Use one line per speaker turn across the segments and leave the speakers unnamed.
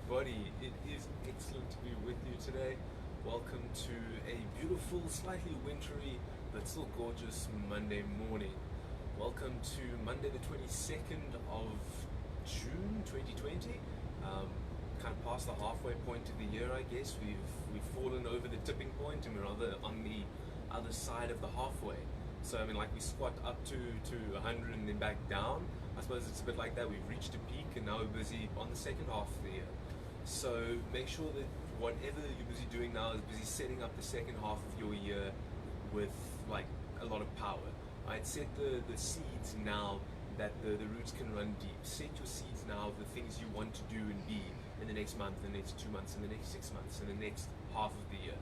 everybody. It is excellent to be with you today. Welcome to a beautiful, slightly wintry, but still gorgeous Monday morning. Welcome to Monday the 22nd of June 2020. Kind of past the halfway point of the year, I guess. We've fallen over the tipping point and we're on the other side of the halfway. So I mean, like we squat up to 100 and then back down. I suppose it's a bit like that. We've reached a peak and now we're busy on the second half of the year. So make sure that whatever you're busy doing now is busy setting up the second half of your year with like a lot of power. Right? Set the seeds now that the roots can run deep. Set your seeds now of the things you want to do and be in the next month, the next 2 months, in the next 6 months, in the next half of the year.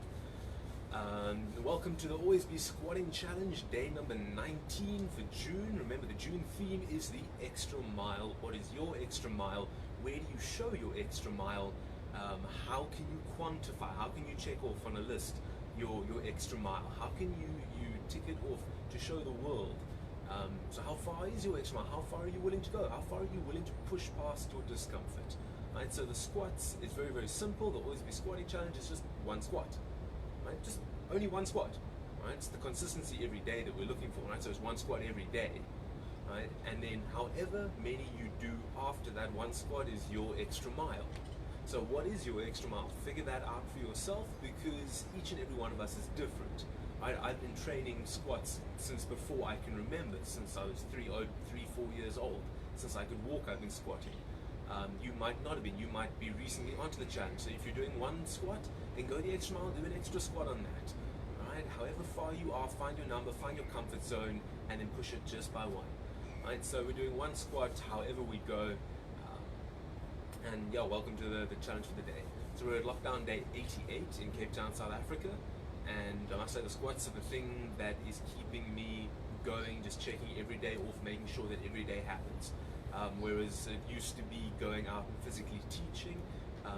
Welcome to the Always Be Squatting Challenge, day number 19 for June. Remember, the June theme is the extra mile. What is your extra mile? Where do you show your extra mile? How can you quantify? How can you check off on a list your extra mile? How can you tick it off to show the world? So how far is your extra mile? How far are you willing to go? How far are you willing to push past your discomfort? Right, so the squats is very, very simple. The Always Be Squatting Challenge is just one squat. Right? Just only one squat. Right? It's the consistency every day that we're looking for. Right? So it's one squat every day. Right? And then however many you do after that one squat is your extra mile. So what is your extra mile? Figure that out for yourself, because each and every one of us is different. Right? I've been training squats since before I can remember, since I was 4 years old. Since I could walk, I've been squatting. You might not have been. You might be recently onto the challenge. So if you're doing one squat, then go the extra mile, do an extra squat on that. Right? However far you are, find your number, find your comfort zone, and then push it just by one. Right? So we're doing one squat, however we go. And yeah, welcome to the challenge for the day. So we're at lockdown day 88 in Cape Town, South Africa. And I must say the squats are the thing that is keeping me going, just checking every day off, making sure that every day happens. Whereas it used to be going out and physically teaching,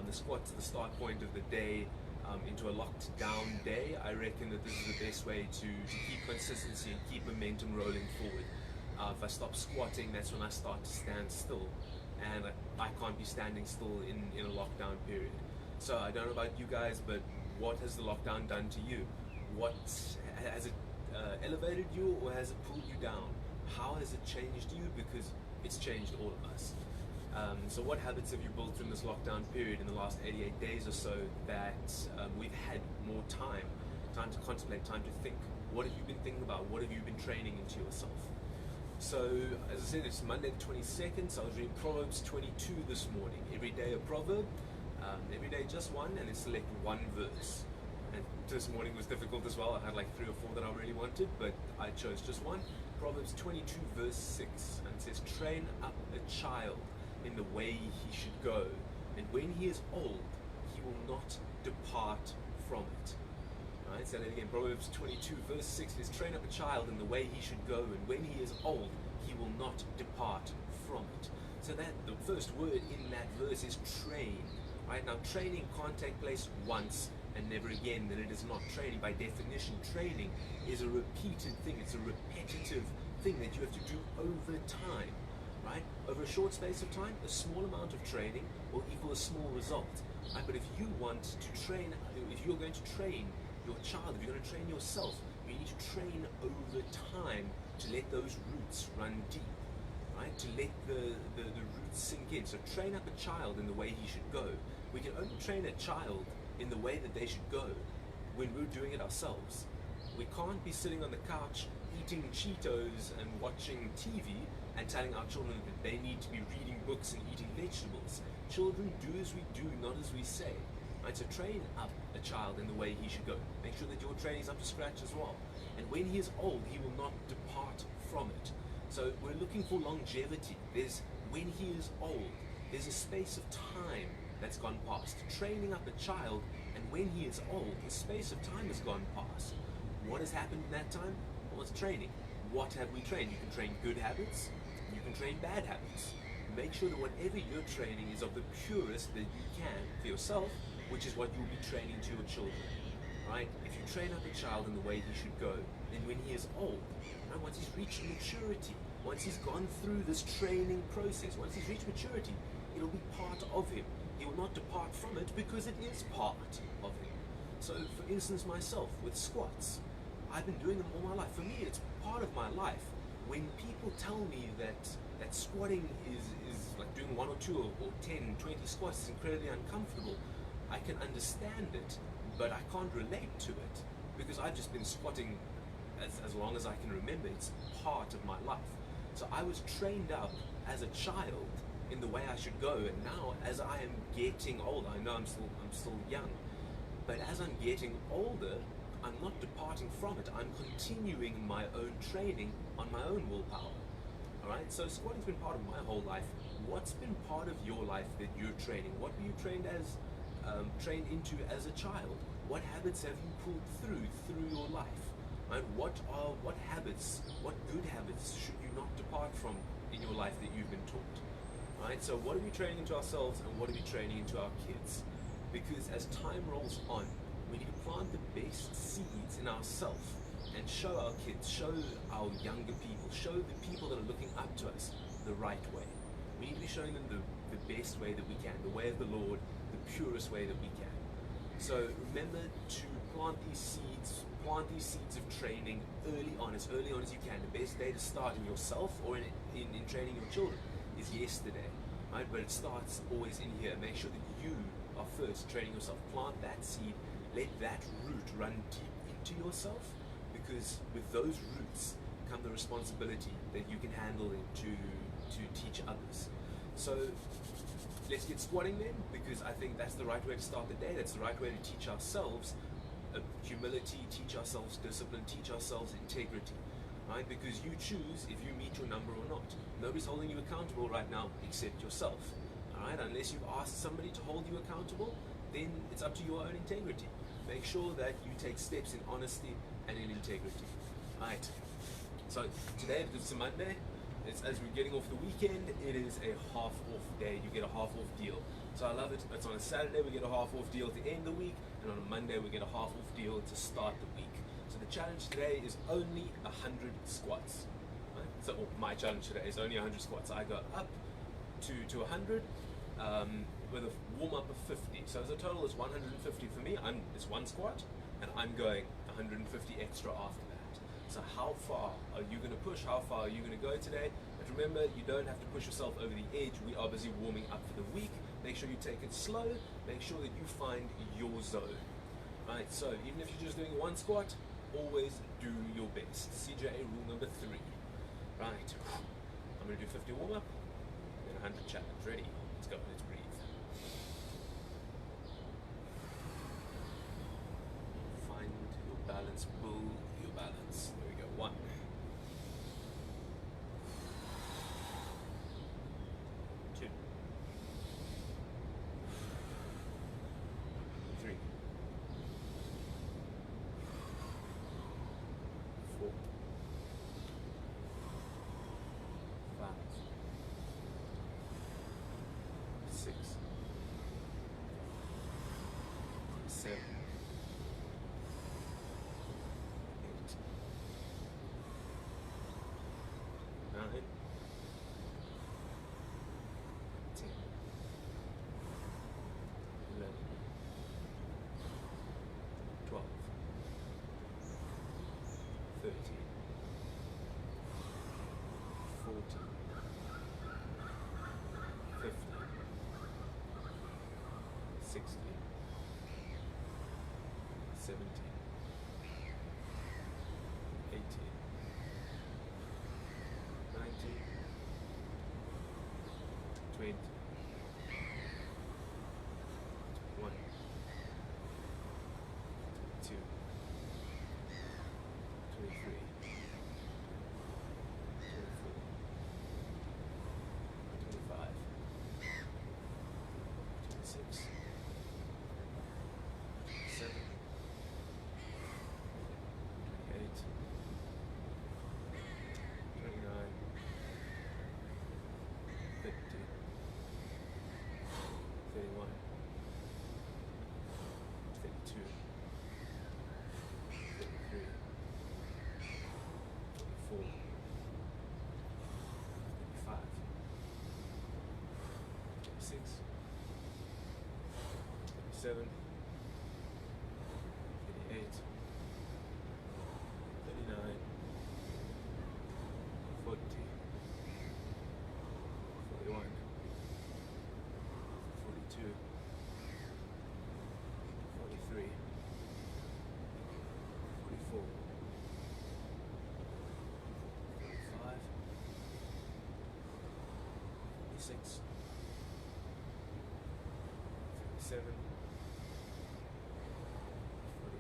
the squats are the start point of the day into a locked down day. I reckon that this is the best way to keep consistency and keep momentum rolling forward. If I stop squatting, that's when I start to stand still, and I can't be standing still in a lockdown period. So I don't know about you guys, but what has the lockdown done to you? What has it elevated you, or has it pulled you down? How has it changed you? Because it's changed all of us. So what habits have you built in this lockdown period in the last 88 days or so that we've had more time to contemplate, time to think? What have you been thinking about? What have you been training into yourself? So, as I said, it's Monday the 22nd, so I was reading Proverbs 22 this morning. Every day a proverb, every day just one, and then select one verse. And this morning was difficult as well. I had like 3 or 4 that I really wanted, but I chose just one. Proverbs 22 verse 6, and it says, "Train up a child in the way he should go, and when he is old, he will not depart from it." Right, say that again. Proverbs 22 verse 6 says, "Train up a child in the way he should go, and when he is old, he will not depart from it." So that the first word in that verse is train. Right, now training can't take place once and never again, then it is not training. By definition, training is a repeated thing. It's a repetitive thing that you have to do over time. Right? Over a short space of time, a small amount of training will equal a small result. Right? But if you want to train, if you're going to train your child, if you're going to train yourself, you need to train over time to let those roots run deep. Right? To let the roots sink in. So train up a child in the way he should go. We can only train a child in the way that they should go when we're doing it ourselves. We can't be sitting on the couch eating Cheetos and watching TV and telling our children that they need to be reading books and eating vegetables. Children do as we do, not as we say. Right? So train up a child in the way he should go. Make sure that your training is up to scratch as well. And when he is old, he will not depart from it. So we're looking for longevity. There's when he is old, there's a space of time that's gone past. Training up a child, and when he is old, the space of time has gone past. What has happened in that time? Well, it's training. What have we trained? You can train good habits, you can train bad habits. Make sure that whatever you're training is of the purest that you can for yourself, which is what you'll be training to your children. Right? If you train up a child in the way he should go, then when he is old, right, once he's reached maturity, once he's gone through this training process, once he's reached maturity, it'll be part of him. He will not depart from it because it is part of him. So, for instance, myself, with squats, I've been doing them all my life. For me, it's part of my life. When people tell me that squatting is like doing 1 or 2 or 10, 20 squats is incredibly uncomfortable, I can understand it, but I can't relate to it because I've just been squatting as long as I can remember. It's part of my life. So I was trained up as a child in the way I should go, and now as I am getting older, I know I'm still young, but as I'm getting older, I'm not departing from it. I'm continuing my own training on my own willpower. Alright, so squatting's been part of my whole life. What's been part of your life that you're training? What were you trained into as a child? What habits have you pulled through your life? Right? What habits, what good habits should you not depart from in your life that you've been taught? Right? So what are we training into ourselves and what are we training into our kids? Because as time rolls on, we need to plant the best seeds in ourselves and show our kids, show our younger people, show the people that are looking up to us the right way. We need to be showing them the best way that we can, the way of the Lord, the purest way that we can. So remember to plant these seeds of training early on as you can. The best day to start in yourself or in training your children is yesterday, right? But it starts always in here. Make sure that you are first training yourself. Plant that seed, let that root run deep into yourself, because with those roots come the responsibility that you can handle it to teach others. So let's get squatting then, because I think that's the right way to start the day. That's the right way to teach ourselves humility, teach ourselves discipline, teach ourselves integrity, right? Because you choose if you meet your number or not. Nobody's holding you accountable right now except yourself, all right? Unless you've asked somebody to hold you accountable, then it's up to your own integrity. Make sure that you take steps in honesty and in integrity, all right? So today, because it's a Monday, as we're getting off the weekend, it is a half-off day. You get a half-off deal. So I love it. It's on a Saturday, we get a half-off deal at the end of the week, and on a Monday, we get a half-off deal to start the week. So the challenge today is only 100 squats. Right? So my challenge today is only 100 squats. I go up to 100 with a warm-up of 50. So as a total, it's 150 for me. It's one squat, and I'm going 150 extra after that. So how far are you going to push? How far are you going to go today? But remember, you don't have to push yourself over the edge. We are busy warming up for the week. Make sure you take it slow. Make sure that you find your zone. Right, so even if you're just doing one squat, always do your best. CJA rule number 3. Right, I'm going to do 50 warm-up, then 100 challenge. Ready? Let's go. Let's breathe. Find your balance. Build your balance. There we go. 1. 2. 3. 4. 5. 6. 7. 8. 9. 10. 11. 12. 13. 14. 15. 16. 17. 18. 19. 20. 21. 22. 23. 24. 25. 26. 27. 28. 29. 30. 37, 38, 39, 40, 41, 42, 43, 44, 45, 46, 47,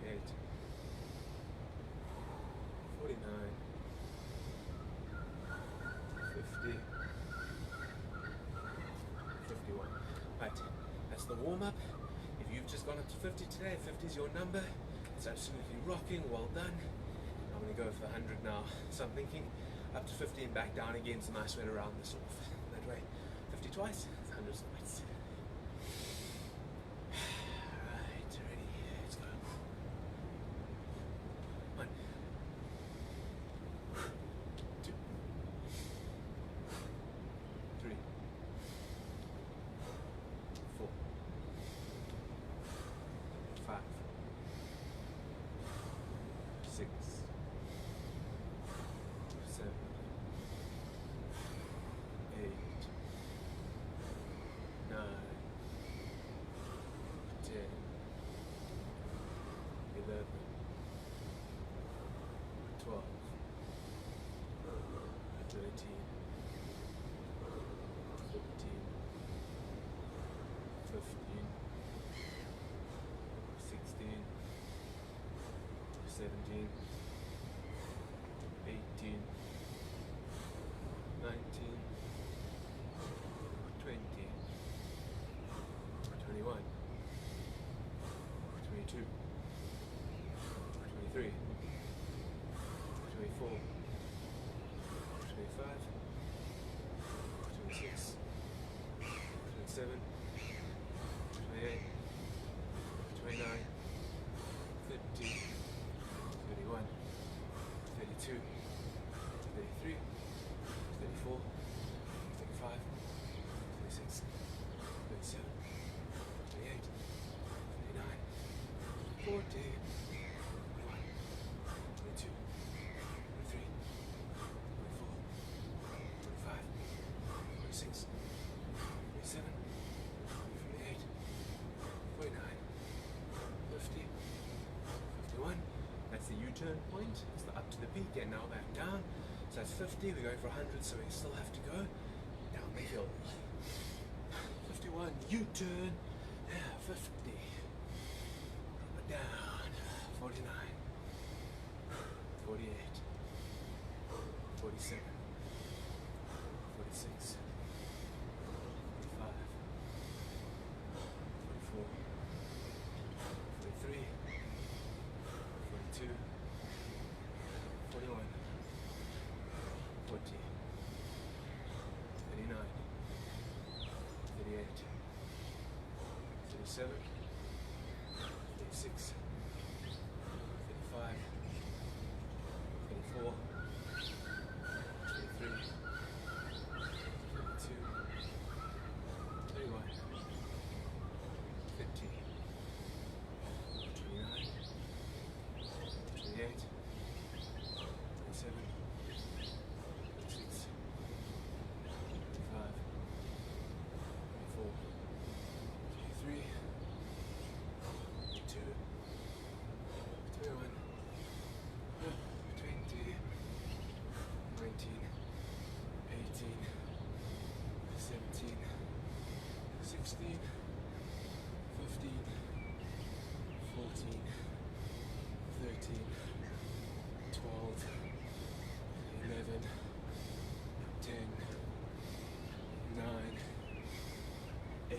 48, 49, 50, 51. Right, that's the warm-up. If you've just gone up to 50 today, 50 is your number. It's absolutely rocking, well done. I'm going to go for 100 now. So I'm thinking up to 50 and back down again. It's a nice way to round this off. That way, 50 twice, 100 twice. Right, ready, let's go. 1, 2, 3, 4, 5, 6, 7, 8, 9, 10, 11, 12, 13, 14, 15, 16, 17, 18, 19, 20, 21, 22, 23, 24, 25, 26, 27, 28, 29, 30, 31, 32, 33, 34, 35, 36, 37, 38, 39, 40, 41, 42, 43, 44, 45, 46, 47, 48, 49, 50, 51. That's the U-turn point. It's the up to the peak and now back down. So that's 50. We're going for 100, so we still have to go down the hill. 51, U-turn. Yeah, 50. Down. 49. 48. 47. 46. 45. 44. 43. 42, 41, 40, 39, 38, 37, 36, 35, 34, 33, 32, 31, 50, 29, 28, 27, 26, 25, 24, 23, 22, 21, 20, 19, 18, 17, 16, 15, 14, 13, 12, 11, 10, 9, 8,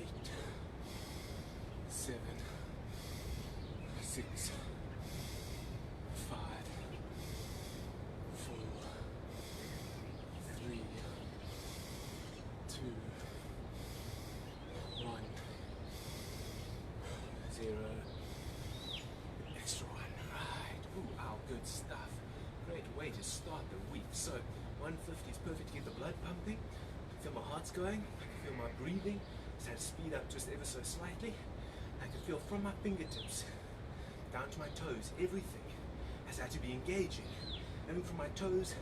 7, 6, 5, 4, 3, 2, 1, 0. Extra one, right. Ooh, our good stuff. Great way to start the week. So 150 is perfect to get the blood pumping. I can feel my heart's going. I can feel my breathing. Just had to speed up just ever so slightly. I can feel from my fingertips down to my toes, everything has had to be engaging. Even from my toes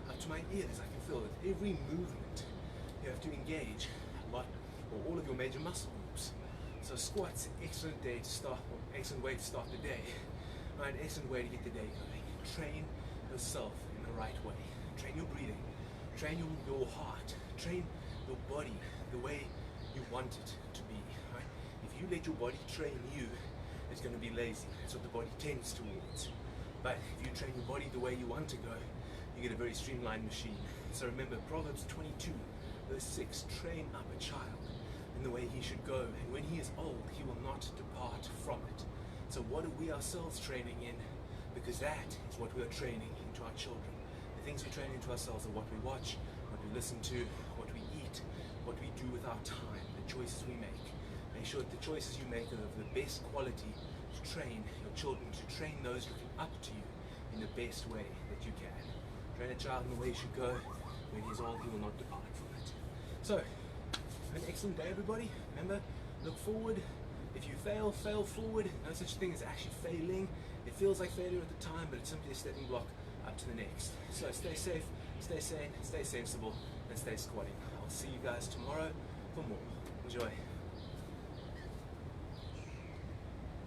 up to my ears, I can feel that every movement you have to engage a lot, or all of your major muscle groups. So squats, excellent day to start, or excellent way to start the day. Right, excellent way to get the day going. Train yourself in the right way. Train your breathing. Train your heart. Train your body the way you want it to be. Right? If you let your body train you, it's going to be lazy. That's what the body tends towards. But if you train your body the way you want to go, you get a very streamlined machine. So remember, Proverbs 22, verse 6, train up a child in the way he should go, and when he is old, he will not depart from it. So what are we ourselves training in? Because that is what we are training into our children. The things we train into ourselves are what we watch, what we listen to, what we eat, what we do with our time, the choices we make. Make sure that the choices you make are of the best quality to train your children, to train those looking up to you in the best way that you can. Train a child in the way he should go. When he is old, he will not depart from it. So, have an excellent day, everybody. Remember, look forward. If you fail, fail forward. No such thing as actually failing. It feels like failure at the time, but it's simply a stepping block up to the next. So stay safe, stay sane, stay sensible, and stay squatting. I'll see you guys tomorrow for more. Enjoy.